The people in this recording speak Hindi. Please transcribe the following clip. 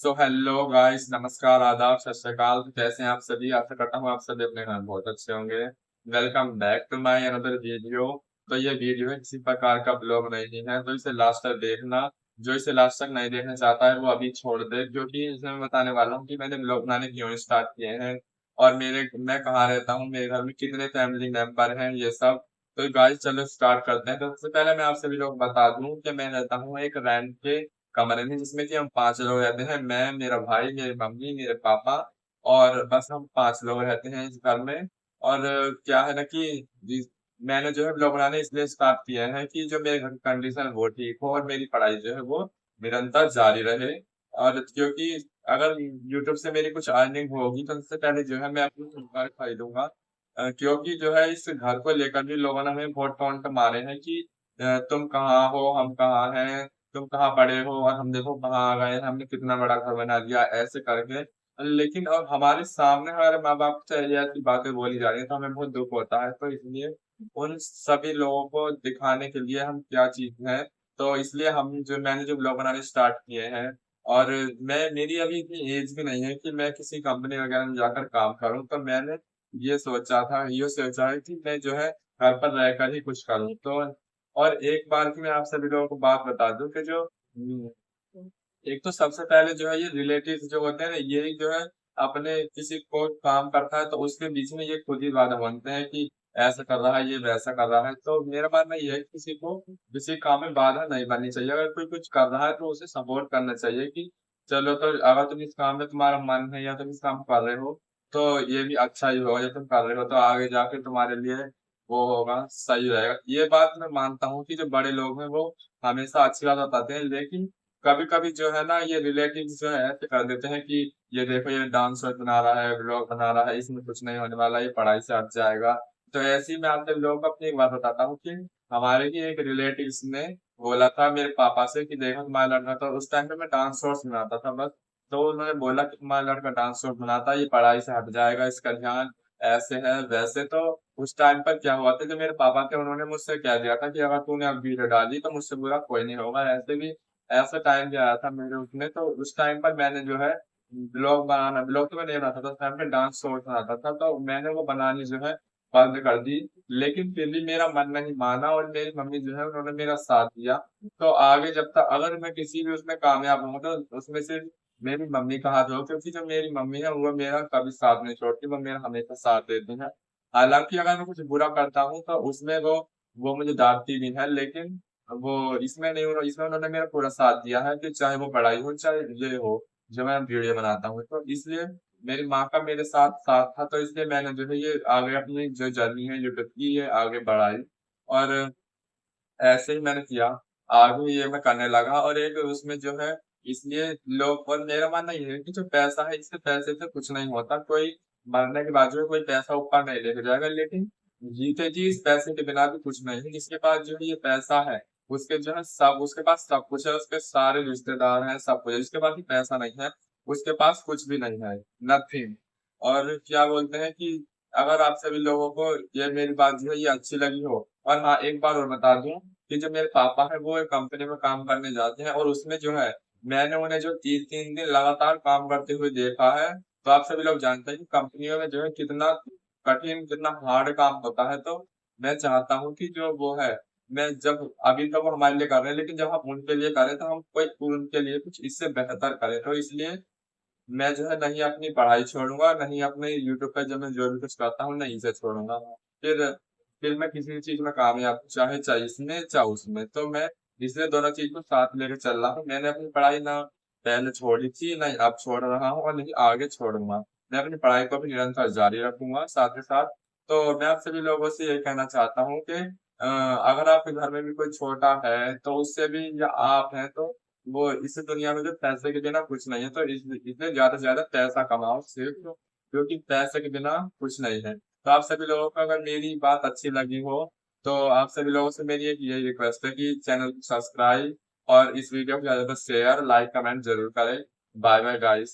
सो हेलो गाइस, नमस्कार, आदाब, सत श्री अकाल। कैसे हैं आप सभी? आशा करता हूँ आप सभी अपने घर में बहुत अच्छे होंगे। Welcome back to my another video. तो ये वीडियो है, किसी प्रकार का ब्लॉग नहीं है, तो इसे लास्ट तक देखना। जो इसे लास्ट तक नहीं देखना चाहता है वो अभी छोड़ दे, क्योंकि इसमें मैं बताने वाला हूँ कि मैंने ब्लॉग बनाने क्यों स्टार्ट किए हैं और मैं कहाँ रहता हूँ, मेरे घर में कितने फैमिली मेंबर हैं, ये सब। तो गाइस चलो स्टार्ट करते हैं। तो सबसे पहले मैं आप सभी लोग बता दूं कि मैं रहता हूँ एक रेंट के कमरे में, जिसमें कि हम 5 लोग रहते हैं। मैं, मेरा भाई, मेरी मम्मी, मेरे पापा, और बस हम 5 लोग रहते हैं इस घर में। और क्या है ना कि मैंने जो है ब्लॉग बनाने इसलिए स्टार्ट किया है कि जो मेरे घर की कंडीशन है वो ठीक हो और मेरी पढ़ाई जो है वो निरंतर जारी रहे। और क्योंकि अगर यूट्यूब से मेरी कुछ अर्निंग होगी तो सबसे पहले जो है मैं अपनी घर खरीदूंगा। क्योंकि जो है इस घर को लेकर भी लोगों ने हमें बहुत टोंट मारे हैं कि तुम कहाँ हो, हम कहाँ हैं, तुम कहाँ पढ़े हो, और हम देखो कहाँ आ गए हैं, हमने कितना बड़ा घर बना दिया, ऐसे करके। लेकिन और हमारे सामने हमारे माँ बाप से ये ऐसी बातें बोली जा रही है तो हमें बहुत दुख होता है। तो इसलिए उन सभी लोगों को दिखाने के लिए हम क्या चीज है, तो इसलिए मैंने जो ब्लॉग बनाने स्टार्ट किए हैं। और मेरी अभी इतनी एज भी नहीं है कि मैं किसी कंपनी वगैरह में जाकर काम करूं। तो मैंने ये सोचा है कि मैं जो है घर पर रहकर ही कुछ करूं। तो और एक बार की मैं आप सभी लोगों को बात बता दूं कि एक तो सबसे पहले जो है ये रिलेटिव्स जो होते हैं ना, ये जो है अपने किसी को काम करता है तो उसके बीच में ये खुद ही बाधा बनते हैं कि ऐसा कर रहा है, ये वैसा कर रहा है। तो मेरा मानना ये है कि किसी को किसी काम में बाधा नहीं बननी चाहिए। अगर कोई कुछ कर रहा है तो उसे सपोर्ट करना चाहिए कि चलो, तो अगर तुम इस काम में तुम्हारा मन है या तुम इस काम कर रहे हो तो ये भी अच्छा ही होगा। जब तुम कर रहे हो तो आगे जाके तुम्हारे लिए वो होगा, सही रहेगा। ये बात मैं मानता हूँ कि जो बड़े लोग हैं वो हमेशा अच्छी बात बताते हैं, लेकिन कभी कभी जो है ना ये रिलेटिव्स जो है ऐसे कर देते हैं कि ये देखो ये डांस बना रहा है, ब्लॉग बना रहा है, इसमें कुछ नहीं होने वाला, ये पढ़ाई से हट जाएगा। तो ऐसे ही मैं आपसे लोगों को अपनी एक बात बताता हूँ कि हमारे ही एक रिलेटिव्स ने बोला था मेरे पापा से कि देखो तुम्हारा लड़का, तो उस टाइम पे मैं डांस शोर्स बनाता था बस। तो उन्होंने बोला कि तुम्हारा लड़का डांस शोर्स बनाता है, ये पढ़ाई से हट जाएगा, इसका ध्यान ऐसे है वैसे। तो उस टाइम पर क्या हुआ था, जो मेरे पापा थे उन्होंने मुझसे कह दिया था कि अगर तूने अब वीडियो डाली तो मुझसे बुरा कोई नहीं होगा। ऐसे भी ऐसा टाइम भी आया था मेरे उसमें, तो उस टाइम पर मैंने जो है ब्लॉग तो मैं नहीं बनाता था उस टाइम पे, डांस शोर्ट बनाता था। तो मैंने वो बनानी जो है बंद कर दी। लेकिन फिर भी मेरा मन नहीं माना और मेरी मम्मी जो है उन्होंने मेरा साथ दिया। तो आगे जब तक अगर मैं किसी भी उसमें कामयाब हूँ तो उसमें से मेरी मम्मी का हाथ हो, क्योंकि जो मेरी मम्मी है वो मेरा कभी साथ नहीं छोड़ती, वो मेरा हमेशा साथ देती है। हालांकि अगर मैं कुछ बुरा करता हूँ तो उसमें वो मुझे डांटती भी है, लेकिन वो इसमें नहीं, इसमें उन्होंने मेरा पूरा साथ दिया है कि चाहे वो पढ़ाई हो चाहे ये हो, जो मैं वीडियो बनाता हूँ। तो इसलिए मेरी माँ का मेरे साथ साथ था, तो इसलिए मैंने जो है ये आगे अपनी जो जर्नी है यूट्यूब की ये आगे बढ़ाई। और ऐसे ही मैंने किया, आगे ये मैं करने लगा। और एक उसमें जो है इसलिए लोग, और मेरा मानना ये है कि जो पैसा है इससे पैसे से कुछ नहीं होता। कोई मरने के बाद जो है कोई पैसा ऊपर नहीं लेके जाएगा, लेकिन जीते जी इस पैसे के बिना भी कुछ नहीं है। जिसके पास जो है ये पैसा है उसके जो है सब, उसके पास सब कुछ है, उसके सारे रिश्तेदार हैं, सब कुछ है। जिसके पास ही पैसा नहीं है उसके पास कुछ भी नहीं है, नथिंग। और क्या बोलते हैं कि अगर आप सभी लोगों को ये मेरी बात जो है ये अच्छी लगी हो, और हाँ एक बार और बता दूं कि जो मेरे पापा है वो एक कंपनी में काम करने जाते हैं, और उसमें जो है मैंने उन्हें जो 3 3 दिन लगातार काम करते हुए देखा है। तो आप सभी लोग जानते हैं कि कंपनियों में जो है कितना कठिन, कितना हार्ड काम होता है। तो मैं चाहता हूँ कि जो वो है, मैं जब अभी तो वो हमारे लिए कर रहे हैं, लेकिन जब हम उनके लिए करें तो हम कोई उनके लिए कुछ इससे बेहतर करें। तो इसलिए मैं जो है नहीं अपनी पढ़ाई छोड़ूंगा, नहीं अपने यूट्यूब पे जो मैं जो भी कुछ करता हूँ नहीं इसे छोड़ूंगा। फिर फिर मैं किसी भी चीज में कामयाब, चाहे चाहे इसमें चाहे उसमें। तो मैं इसलिए दोनों चीज को साथ लेकर चल रहा हूँ। मैंने अपनी पढ़ाई ना पहले छोड़ी थी, नहीं अब छोड़ रहा हूँ, और नहीं आगे छोड़ूंगा। मैं अपनी पढ़ाई को भी निरंतर जारी रखूंगा साथ ही साथ। तो मैं आप सभी लोगों से ये कहना चाहता हूँ कि अगर आपके घर में भी कोई छोटा है तो उससे भी, या आप हैं तो वो इस दुनिया में जो पैसे के बिना कुछ नहीं है। तो इसलिए ज्यादा से ज्यादा पैसा कमाओ सिर्फ, क्योंकि पैसे के बिना कुछ नहीं है। तो आप सभी लोगों को अगर मेरी बात अच्छी लगी हो तो आप सभी लोगों से मेरी एक यही रिक्वेस्ट है कि चैनल को सब्सक्राइब और इस वीडियो को ज्यादा शेयर लाइक कमेंट जरूर करें। Bye bye guys.